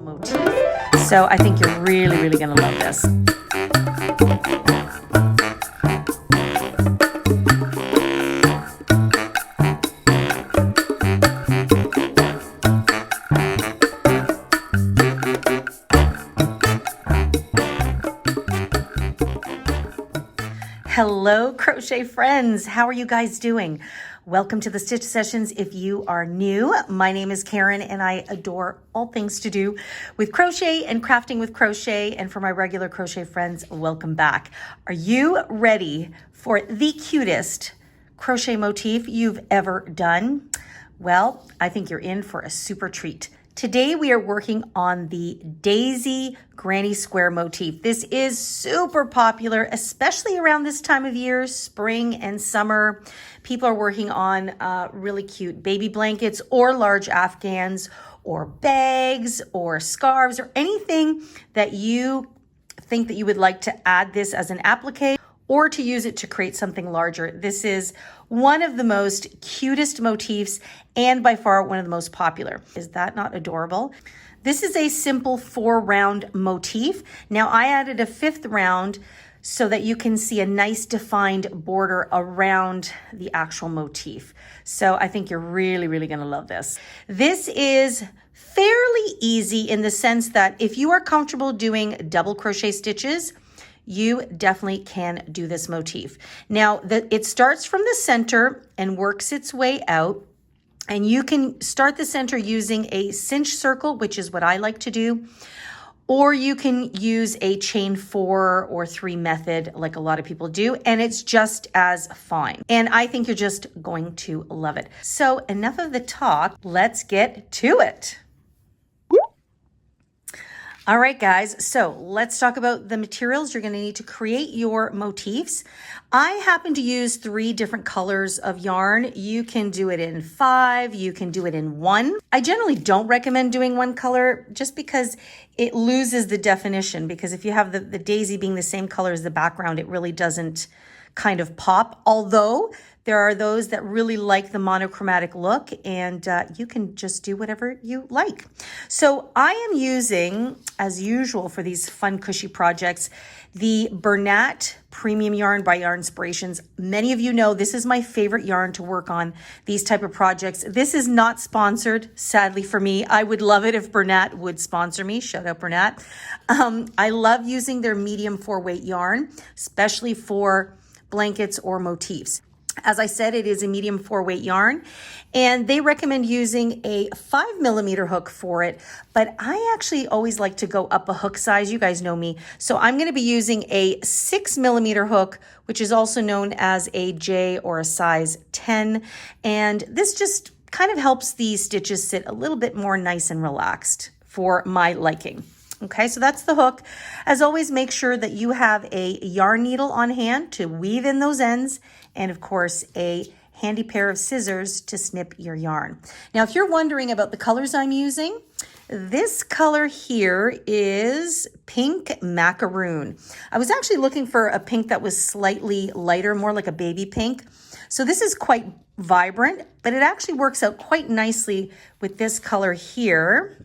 motif. So I think you're really, really gonna love this. Hello, crochet friends. How are you guys doing? Welcome to the Stitch Sessions. If you are new, my name is Karen and I adore all things to do with crochet and crafting with crochet. And for my regular crochet friends, welcome back. Are you ready for the cutest crochet motif you've ever done? Well, I think you're in for a super treat. Today we are working on the Daisy Granny Square motif. This is super popular, especially around this time of year, spring and summer. People are working on really cute baby blankets or large afghans or bags or scarves or anything that you think that you would like to add this as an applique or to use it to create something larger. This is one of the most cutest motifs and by far one of the most popular. Is that not adorable? This is a simple 4-round motif. Now I added a 5th round so that you can see a nice defined border around the actual motif. So I think you're really, really gonna love this. This is fairly easy in the sense that if you are comfortable doing double crochet stitches, you definitely can do this motif. Now, it starts from the center and works its way out. And you can start the center using a cinch circle, which is what I like to do. Or you can use a chain 4 or 3 method like a lot of people do. And it's just as fine. And I think you're just going to love it. So enough of the talk, let's get to it. All right, guys, so let's talk about the materials you're gonna need to create your motifs. I happen to use 3 different colors of yarn. You can do it in 5, you can do it in 1. I generally don't recommend doing 1 color just because it loses the definition, because if you have the daisy being the same color as the background, it really doesn't kind of pop. Although there are those that really like the monochromatic look, and you can just do whatever you like. So I am using, as usual for these fun cushy projects, the Bernat Premium Yarn by Yarnspirations. Many of you know this is my favorite yarn to work on these type of projects. This is not sponsored, sadly for me. I would love it if Bernat would sponsor me. Shout out Bernat. I love using their medium 4-weight yarn, especially for blankets or motifs. As I said, it is a medium 4-weight yarn, and they recommend using a 5mm hook for it, but I actually always like to go up a hook size. You guys know me. So I'm going to be using a 6mm hook, which is also known as a J or a size 10. And this just kind of helps these stitches sit a little bit more nice and relaxed for my liking. Okay, so that's the hook. As always, make sure that you have a yarn needle on hand to weave in those ends, and of course, a handy pair of scissors to snip your yarn. Now, if you're wondering about the colors I'm using, this color here is pink macaroon. I was actually looking for a pink that was slightly lighter, more like a baby pink. So this is quite vibrant, but it actually works out quite nicely with this color here,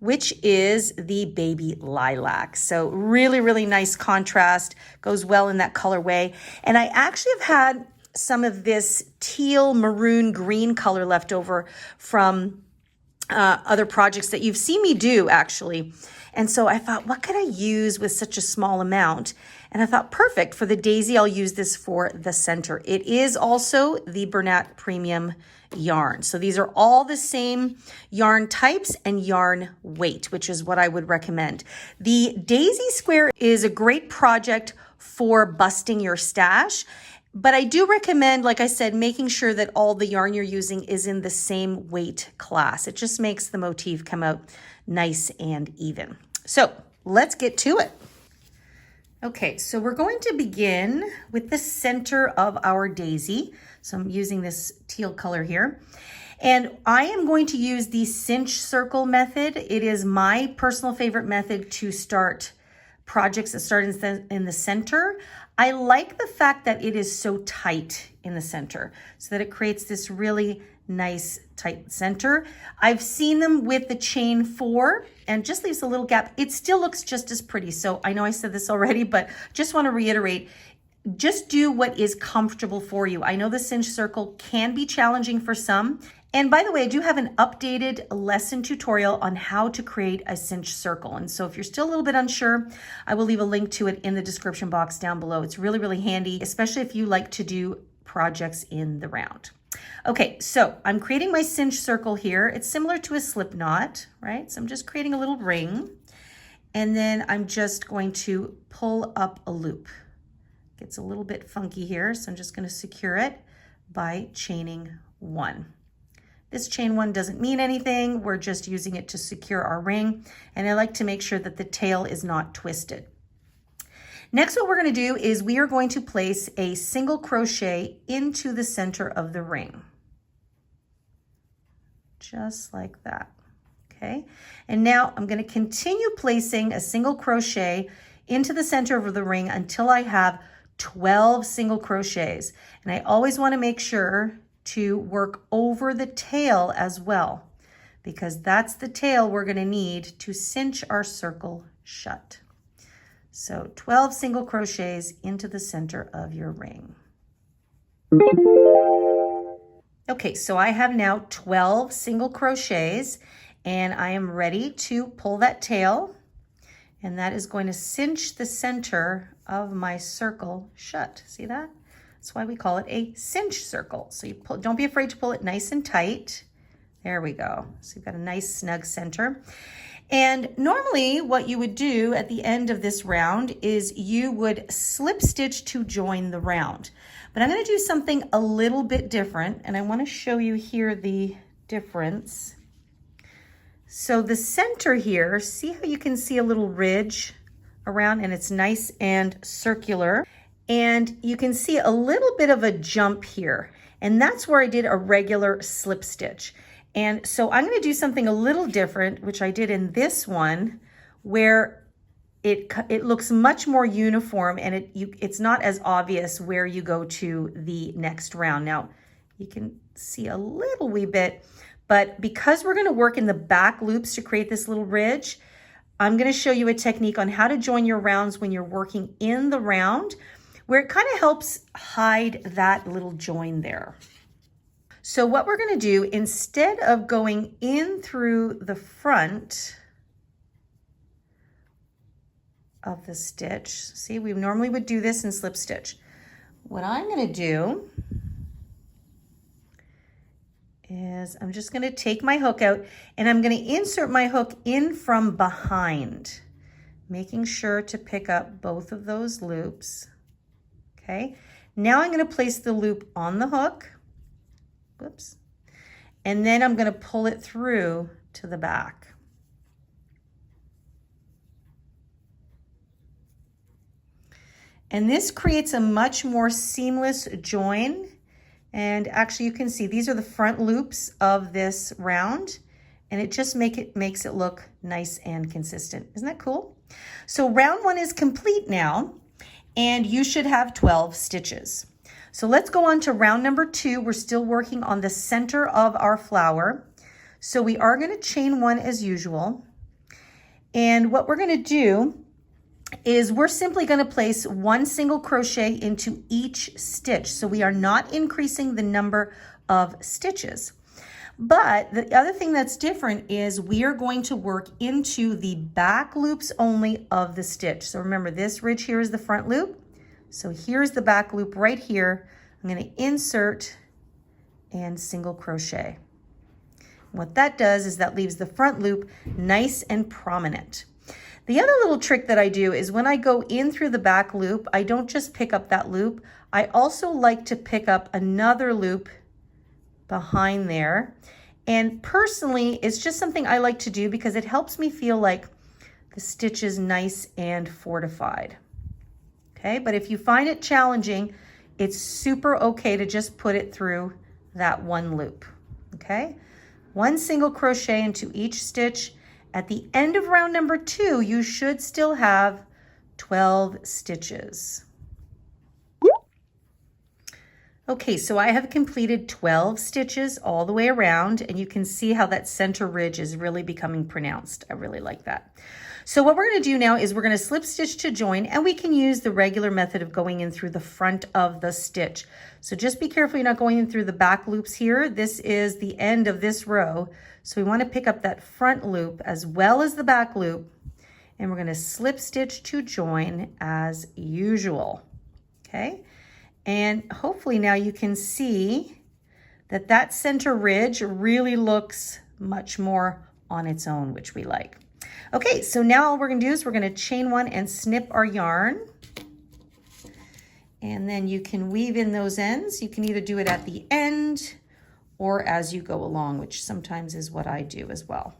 which is the baby lilac. So really, really nice contrast, goes well in that colorway. And I actually have had some of this teal, maroon, green color left over from other projects that you've seen me do actually. And so I thought, what could I use with such a small amount? And I thought, perfect, for the daisy, I'll use this for the center. It is also the Bernat Premium yarn. So these are all the same yarn types and yarn weight, which is what I would recommend. The Daisy Square is a great project for busting your stash, but I do recommend, like I said, making sure that all the yarn you're using is in the same weight class. It just makes the motif come out nice and even. So let's get to it. Okay, so we're going to begin with the center of our daisy. So I'm using this teal color here. And I am going to use the cinch circle method. It is my personal favorite method to start projects that start in the center. I like the fact that it is so tight in the center so that it creates this really nice tight center. I've seen them with the chain 4 and just leaves a little gap. It still looks just as pretty. So I know I said this already, but just want to reiterate, just do what is comfortable for you. I know the cinch circle can be challenging for some. And by the way, I do have an updated lesson tutorial on how to create a cinch circle. And so if you're still a little bit unsure, I will leave a link to it in the description box down below. It's really, really handy, especially if you like to do projects in the round. Okay, so I'm creating my cinch circle here. It's similar to a slip knot, right? So I'm just creating a little ring, and then I'm just going to pull up a loop. Gets a little bit funky here, so I'm just going to secure it by chaining one. This chain one doesn't mean anything. We're just using it to secure our ring, and I like to make sure that the tail is not twisted. Next, what we're going to do is we are going to place a single crochet into the center of the ring. Just like that, okay? And now I'm going to continue placing a single crochet into the center of the ring until I have 12 single crochets. And I always want to make sure to work over the tail as well, because that's the tail we're going to need to cinch our circle shut. So 12 single crochets into the center of your ring. Okay, so I have now 12 single crochets, and I am ready to pull that tail, and that is going to cinch the center of my circle shut. See that? That's why we call it a cinch circle. So you pull, don't be afraid to pull it nice and tight. There we go. So you've got a nice snug center. And normally what you would do at the end of this round is you would slip stitch to join the round. But I'm going to do something a little bit different, and I want to show you here the difference. So the center here, see how you can see a little ridge around, and it's nice and circular. And you can see a little bit of a jump here, and that's where I did a regular slip stitch. And so I'm going to do something a little different, which I did in this one, where it looks much more uniform, and it's not as obvious where you go to the next round. Now you can see a little wee bit, but because we're going to work in the back loops to create this little ridge, I'm going to show you a technique on how to join your rounds when you're working in the round, where it kind of helps hide that little join there. So what we're going to do, instead of going in through the front of the stitch, see, we normally would do this in slip stitch. What I'm going to do is I'm just going to take my hook out, and I'm going to insert my hook in from behind, making sure to pick up both of those loops. Okay, now I'm going to place the loop on the hook. Whoops. And then I'm going to pull it through to the back. And this creates a much more seamless join. And actually you can see these are the front loops of this round, and it just makes it look nice and consistent. Isn't that cool? So round one is complete now, and you should have 12 stitches. So let's go on to round number 2. We're still working on the center of our flower. So we are going to chain one as usual. And what we're going to do is we're simply going to place one single crochet into each stitch. So we are not increasing the number of stitches. But the other thing that's different is we are going to work into the back loops only of the stitch. So remember, this ridge here is the front loop. So here's the back loop right here. I'm going to insert and single crochet. What that does is that leaves the front loop nice and prominent. The other little trick that I do is when I go in through the back loop, I don't just pick up that loop. I also like to pick up another loop behind there. And personally, it's just something I like to do because it helps me feel like the stitch is nice and fortified. Okay, but if you find it challenging, it's super okay to just put it through that one loop. Okay, one single crochet into each stitch. At the end of round number 2, you should still have 12 stitches. Okay, so I have completed 12 stitches all the way around, and you can see how that center ridge is really becoming pronounced. I really like that. So what we're going to do now is we're going to slip stitch to join, and we can use the regular method of going in through the front of the stitch. So just be careful you're not going in through the back loops here. This is the end of this row. So we want to pick up that front loop as well as the back loop, and we're going to slip stitch to join as usual. Okay. And hopefully now you can see that that center ridge really looks much more on its own, which we like. Okay, so now all we're gonna do is we're gonna chain one and snip our yarn. And then you can weave in those ends. You can either do it at the end or as you go along, which sometimes is what I do as well.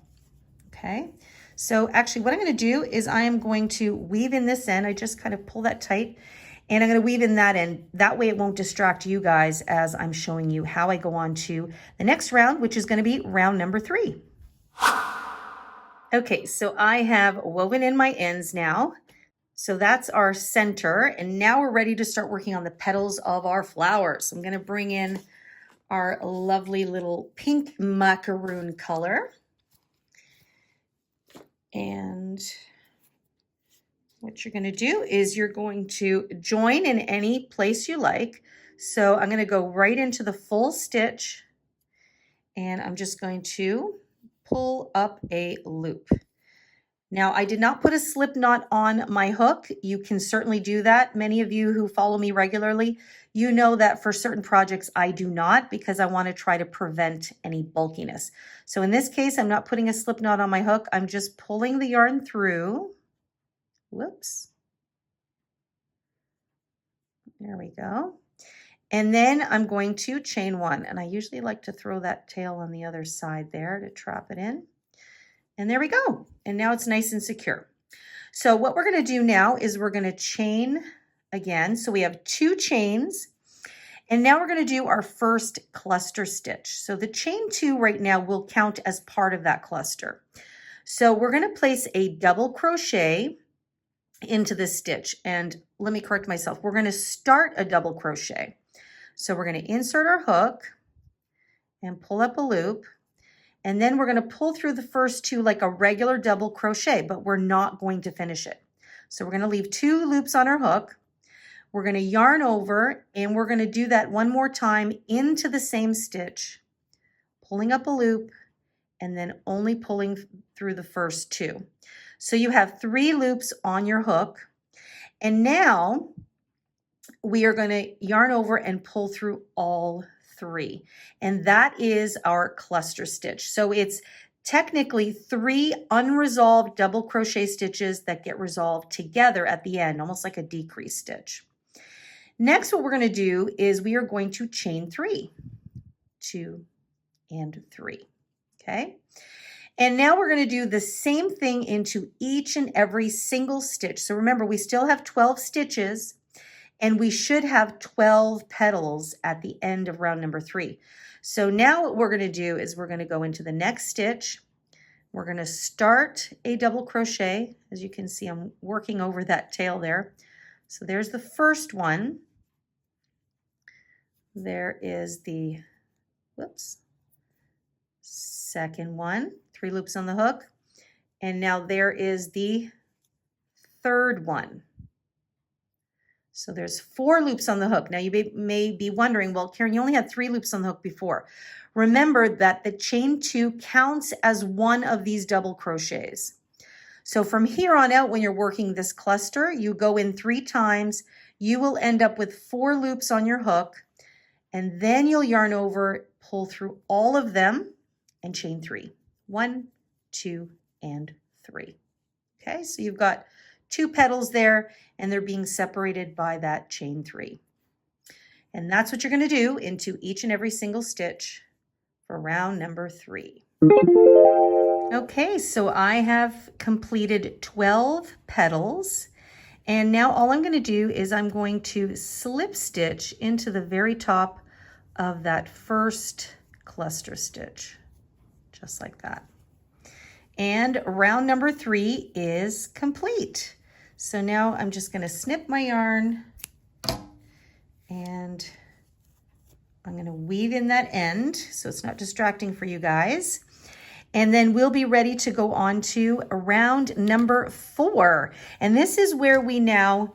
Okay, so actually what I'm gonna do is I am going to weave in this end. I just kind of pull that tight. And I'm going to weave in that end. That way it won't distract you guys as I'm showing you how I go on to the next round, which is going to be round number 3. Okay, so I have woven in my ends now. So that's our center. And now we're ready to start working on the petals of our flowers. So I'm going to bring in our lovely little pink macaroon color. And what you're going to do is you're going to join in any place you like. So I'm going to go right into the full stitch, and I'm just going to pull up a loop. Now, I did not put a slip knot on my hook. You can certainly do that. Many of you who follow me regularly, you know that for certain projects I do not, because I want to try to prevent any bulkiness. So in this case, I'm not putting a slip knot on my hook. I'm just pulling the yarn through. Whoops. There we go. And then I'm going to chain one. And I usually like to throw that tail on the other side there to trap it in. And there we go. And now it's nice and secure. So what we're going to do now is we're going to chain again. So we have 2 chains. And now we're going to do our first cluster stitch. So the chain 2 right now will count as part of that cluster. So we're going to place a double crochet into this stitch. And let me correct myself. We're going to start a double crochet. So we're going to insert our hook and pull up a loop. And then we're going to pull through the first 2 like a regular double crochet, but we're not going to finish it. So we're going to leave 2 loops on our hook. We're going to yarn over, and we're going to do that one more time into the same stitch, pulling up a loop, and then only pulling through the first 2. So you have 3 loops on your hook. And now we are going to yarn over and pull through all 3. And that is our cluster stitch. So it's technically 3 unresolved double crochet stitches that get resolved together at the end, almost like a decrease stitch. Next, what we're going to do is we are going to chain 3, 2, and 3. Okay. And now we're going to do the same thing into each and every single stitch. So remember, we still have 12 stitches, and we should have 12 petals at the end of round number 3. So now what we're going to do is we're going to go into the next stitch. We're going to start a double crochet. As you can see, I'm working over that tail there. So there's the first one. There is the, whoops, second one, 3 loops on the hook. And now there is the third one. So there's 4 loops on the hook. Now you may be wondering, well, Karen, you only had 3 loops on the hook before. Remember that the chain 2 counts as one of these double crochets. So from here on out, when you're working this cluster, you go in 3 times, you will end up with 4 loops on your hook, and then you'll yarn over, pull through all of them, and chain 3. 1, 2, and 3. Okay, so you've got 2 petals there, and they're being separated by that chain 3. And that's what you're going to do into each and every single stitch for round number 3. Okay, so I have completed 12 petals, and now all I'm going to do is I'm going to slip stitch into the very top of that first cluster stitch, just like that. And round number 3 is complete. So now I'm just going to snip my yarn and I'm going to weave in that end so it's not distracting for you guys. And then we'll be ready to go on to round number 4. And this is where we now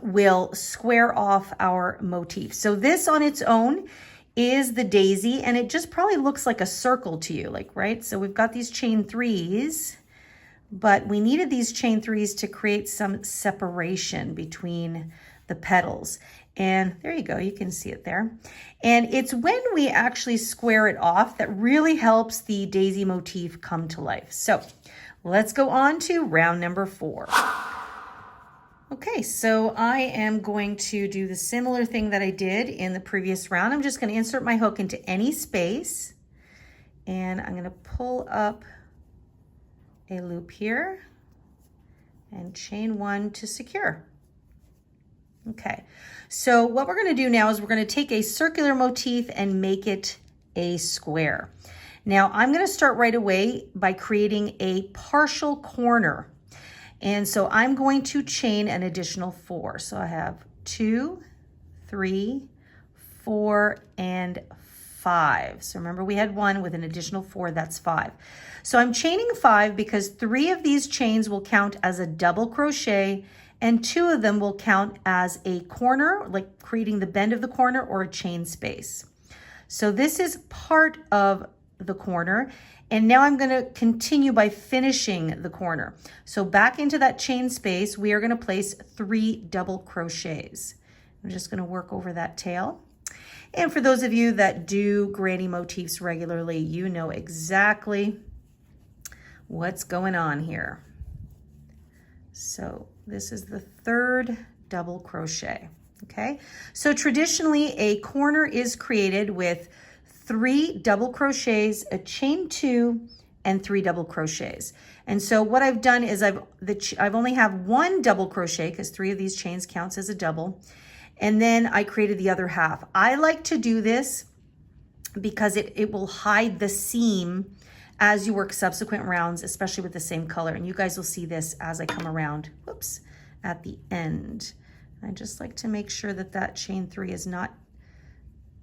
will square off our motif. So this on its own is the daisy, and it just probably looks like a circle to you, like, right? So we've got these chain 3s, but we needed these chain 3s to create some separation between the petals. And there you go, you can see it there. And it's when we actually square it off that really helps the daisy motif come to life. So let's go on to round number 4. Okay, so I am going to do the similar thing that I did in the previous round. I'm just going to insert my hook into any space, and I'm going to pull up a loop here and chain 1 to secure. Okay, so what we're going to do now is we're going to take a circular motif and make it a square. Now I'm going to start right away by creating a partial corner. And so I'm going to chain an additional 4. So I have 2, 3, 4, and 5. So remember we had 1 with an additional 4, that's 5. So I'm chaining 5 because 3 of these chains will count as a double crochet and 2 of them will count as a corner, like creating the bend of the corner or a chain space. So this is part of the corner. And now I'm going to continue by finishing the corner. So back into that chain space, we are going to place 3 double crochets. I'm just going to work over that tail. And for those of you that do granny motifs regularly, you know exactly what's going on here. So this is the 3rd double crochet. Okay, so traditionally a corner is created with 3 double crochets, a chain 2, and 3 double crochets. And so what I've done is I've only have 1 double crochet because 3 of these chains counts as a double. And then I created the other half. I like to do this because it will hide the seam as you work subsequent rounds, especially with the same color. And you guys will see this as I come around, whoops, at the end. I just like to make sure that that chain 3 is not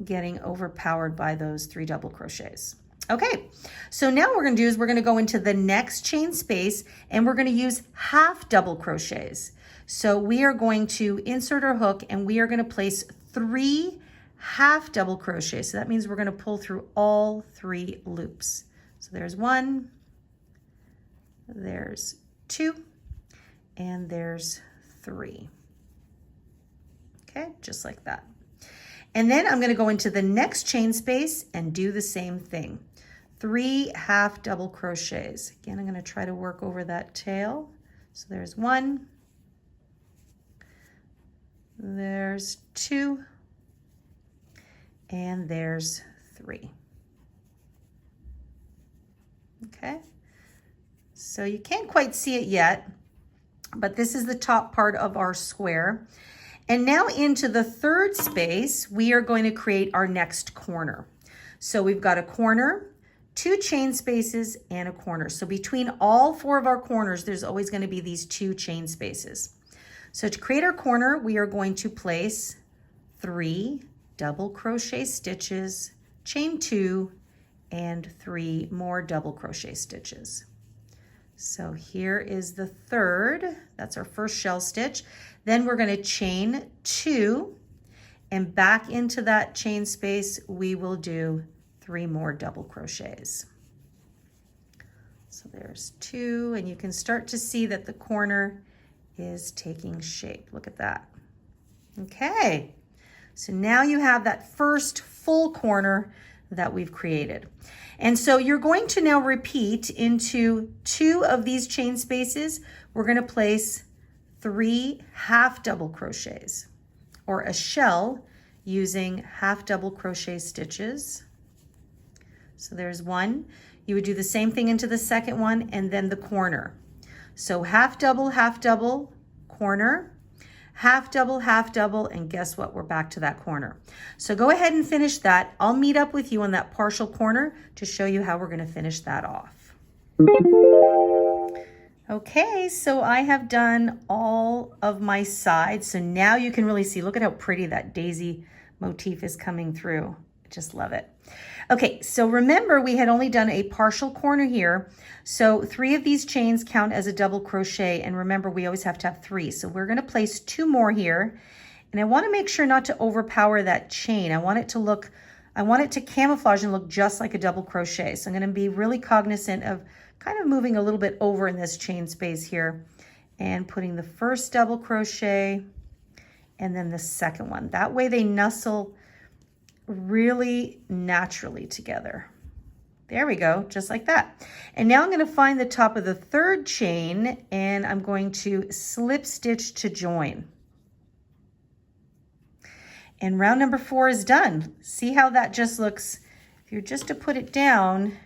getting overpowered by those 3 double crochets. Okay, so now what we're going to do is we're going to go into the next chain space and we're going to use half double crochets. So we are going to insert our hook and we are going to place 3 half double crochets. So that means we're going to pull through all 3 loops. So there's 1, there's 2, and there's 3. Okay, just like that. And then I'm going to go into the next chain space and do the same thing. 3 half double crochets. Again, I'm going to try to work over that tail. So there's 1, there's 2, and there's 3. Okay, so you can't quite see it yet, but this is the top part of our square. And now into the 3rd space, we are going to create our next corner. So we've got a corner, 2 chain spaces, and a corner. So between all 4 of our corners, there's always going to be these 2 chain spaces. So to create our corner, we are going to place 3 double crochet stitches, chain 2, and 3 more double crochet stitches. So here is the 3rd, that's our first shell stitch. Then we're going to chain 2, and back into that chain space, we will do 3 more double crochets. So there's 2, and you can start to see that the corner is taking shape. Look at that. Okay, so now you have that first full corner that we've created. And so you're going to now repeat into 2 of these chain spaces. We're going to place 3 half double crochets or a shell using half double crochet stitches. So there's 1. You would do the same thing into the second one and then the corner. So half double, corner, half double, and guess what? We're back to that corner. So go ahead and finish that. I'll meet up with you on that partial corner to show you how we're going to finish that off. Okay, so I have done all of my sides. So now you can really see, look at how pretty that daisy motif is coming through. I just love it. Okay, so remember we had only done a partial corner here. So 3 of these chains count as a double crochet, and remember we always have to have 3. So we're gonna place 2 more here, and I wanna make sure not to overpower that chain. I want it to camouflage and look just like a double crochet. So I'm gonna be really cognizant of kind of moving a little bit over in this chain space here and putting the first double crochet and then the second one. That way they nestle really naturally together. There we go, just like that. And now I'm going to find the top of the 3rd chain and I'm going to slip stitch to join. And round number 4 is done. See how that just looks? If you're just to put it down,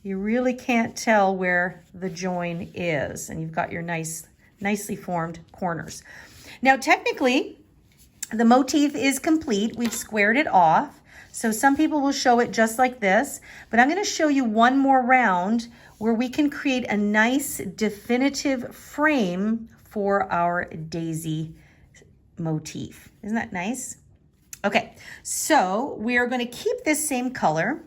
you really can't tell where the join is, and you've got your nicely formed corners. Now technically the motif is complete. We've squared it off. So some people will show it just like this, but I'm going to show you one more round where we can create a nice definitive frame for our daisy motif. Isn't that nice? Okay, so we are going to keep this same color.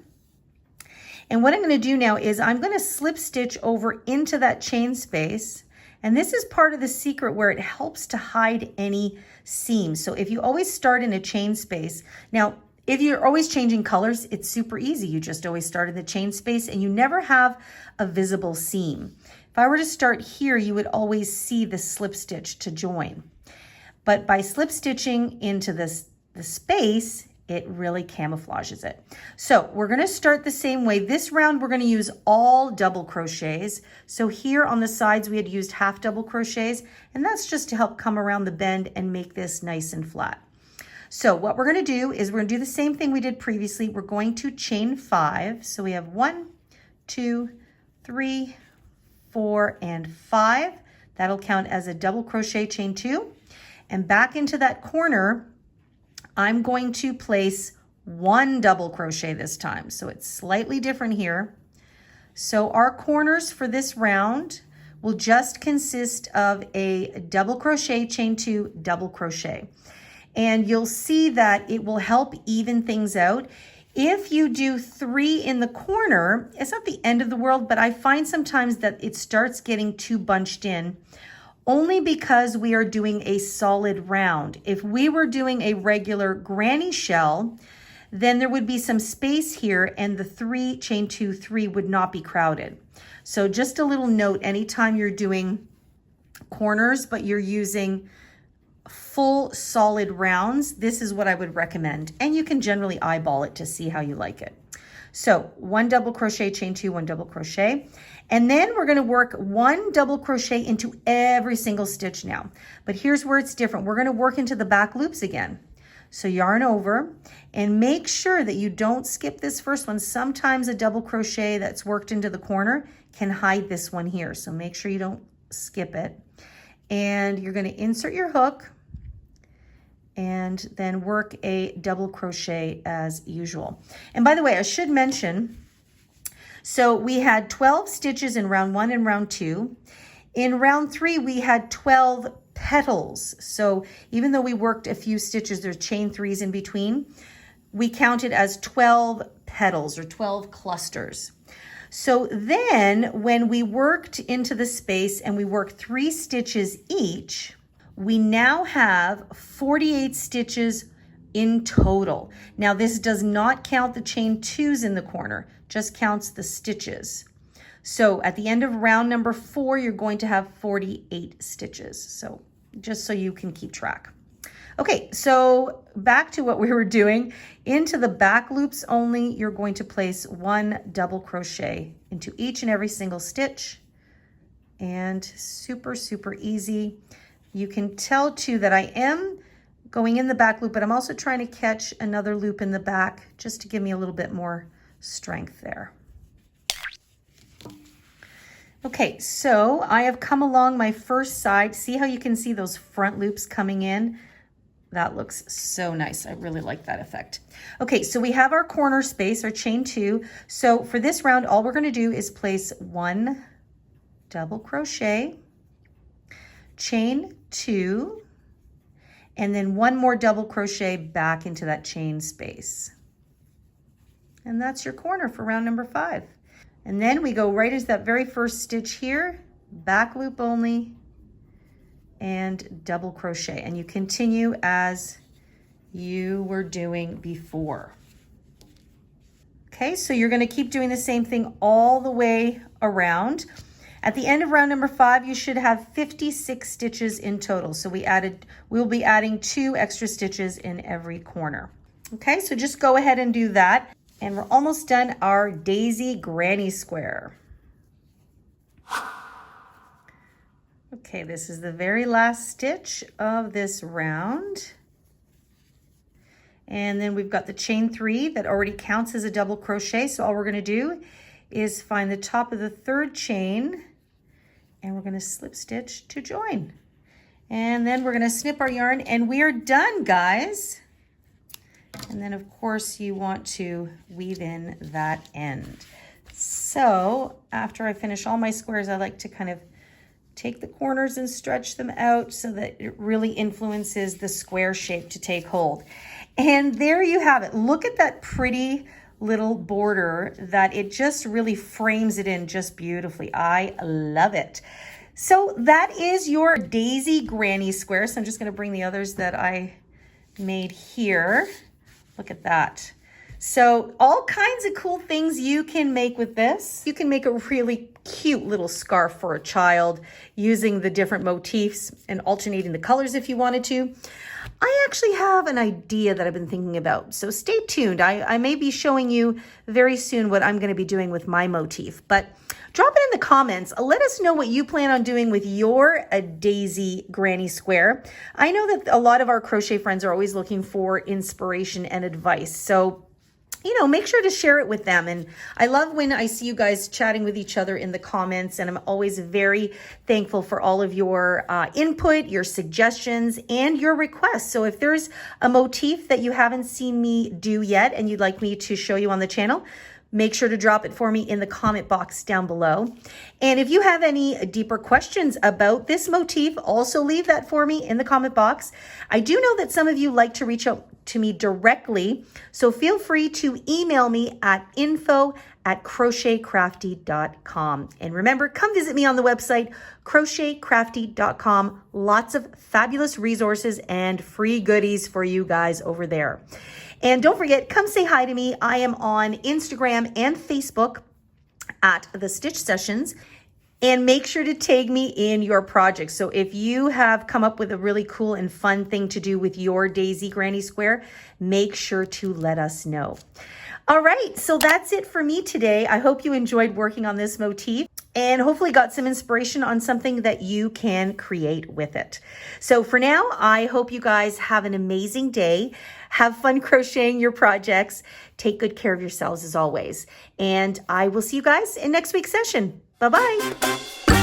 And what I'm going to do now is I'm going to slip stitch over into that chain space. And this is part of the secret where it helps to hide any seams. So if you always start in a chain space, now if you're always changing colors, it's super easy. You just always start in the chain space and you never have a visible seam. If I were to start here, you would always see the slip stitch to join. But by slip stitching into the space, it really camouflages it. So we're going to start the same way. This round, we're going to use all double crochets. So here on the sides, we had used half double crochets, and that's just to help come around the bend and make this nice and flat. So what we're going to do is we're going to do the same thing we did previously. We're going to chain 5. So we have 1, 2, 3, 4, and 5. That'll count as a double crochet chain 2. And back into that corner, I'm going to place 1 double crochet this time. So it's slightly different here. So our corners for this round will just consist of a double crochet, chain 2, double crochet. And you'll see that it will help even things out. If you do 3 in the corner, it's not the end of the world, but I find sometimes that it starts getting too bunched in, only because we are doing a solid round. If we were doing a regular granny shell, then there would be some space here and the 3, chain 2, 3 would not be crowded. So just a little note, anytime you're doing corners, but you're using full solid rounds, this is what I would recommend. And you can generally eyeball it to see how you like it. So 1 double crochet, chain 2, 1 double crochet. And then we're going to work 1 double crochet into every single stitch now. But here's where it's different. We're going to work into the back loops again. So yarn over and make sure that you don't skip this first one. Sometimes a double crochet that's worked into the corner can hide this one here. So make sure you don't skip it. And you're going to insert your hook and then work a double crochet as usual. And by the way, I should mention, so we had 12 stitches in round 1 and round 2. In round 3, we had 12 petals. So even though we worked a few stitches, there's chain 3s in between, we counted as 12 petals or 12 clusters. So then when we worked into the space and we worked 3 stitches each, we now have 48 stitches in total. Now this does not count the chain 2s in the corner, just counts the stitches. So at the end of round number 4, you're going to have 48 stitches. So just so you can keep track. Okay, so back to what we were doing. Into the back loops only, you're going to place 1 double crochet into each and every single stitch. And super, super easy. You can tell too that I am going in the back loop, but I'm also trying to catch another loop in the back just to give me a little bit more strength there. Okay, so I have come along my first side. See how you can see those front loops coming in? That looks so nice. I really like that effect. Okay, so we have our corner space, our chain 2. So for this round, all we're going to do is place 1 double crochet, chain 2, and then one more double crochet back into that chain space. And that's your corner for round number 5. And then we go right into that very first stitch here, back loop only, and double crochet. And you continue as you were doing before. Okay, so you're going to keep doing the same thing all the way around. At the end of round number 5, you should have 56 stitches in total. So we'll be adding 2 extra stitches in every corner. Okay, so just go ahead and do that. And we're almost done our daisy granny square. Okay, this is the very last stitch of this round. And then we've got the chain 3 that already counts as a double crochet. So all we're going to do is find the top of the 3rd chain, and we're going to slip stitch to join. And then we're going to snip our yarn, and we are done, guys. And then of course you want to weave in that end. So after I finish all my squares, I like to kind of take the corners and stretch them out so that it really influences the square shape to take hold. And there you have it. Look at that pretty little border that it just really frames it in just beautifully. I love it. So that is your daisy granny square. So I'm just going to bring the others that I made here. Look at that. So all kinds of cool things you can make with this. You can make a really cute little scarf for a child using the different motifs and alternating the colors if you wanted to. I actually have an idea that I've been thinking about, so stay tuned. I may be showing you very soon what I'm going to be doing with my motif, but drop it in the comments. Let us know what you plan on doing with your daisy granny square. I know that a lot of our crochet friends are always looking for inspiration and advice, so make sure to share it with them. And I love when I see you guys chatting with each other in the comments, and I'm always very thankful for all of your input, your suggestions, and your requests. So if there's a motif that you haven't seen me do yet and you'd like me to show you on the channel, make sure to drop it for me in the comment box down below. And if you have any deeper questions about this motif, also leave that for me in the comment box. I do know that some of you like to reach out to me directly, so feel free to email me at info@crochetcrafty.com. And remember, come visit me on the website, crochetcrafty.com. Lots of fabulous resources and free goodies for you guys over there. And don't forget, come say hi to me. I am on Instagram and Facebook at The Stitch Sessions. And make sure to tag me in your project. So if you have come up with a really cool and fun thing to do with your daisy granny square, make sure to let us know. All right, so that's it for me today. I hope you enjoyed working on this motif and hopefully got some inspiration on something that you can create with it. So for now, I hope you guys have an amazing day. Have fun crocheting your projects. Take good care of yourselves as always. And I will see you guys in next week's session. Bye-bye.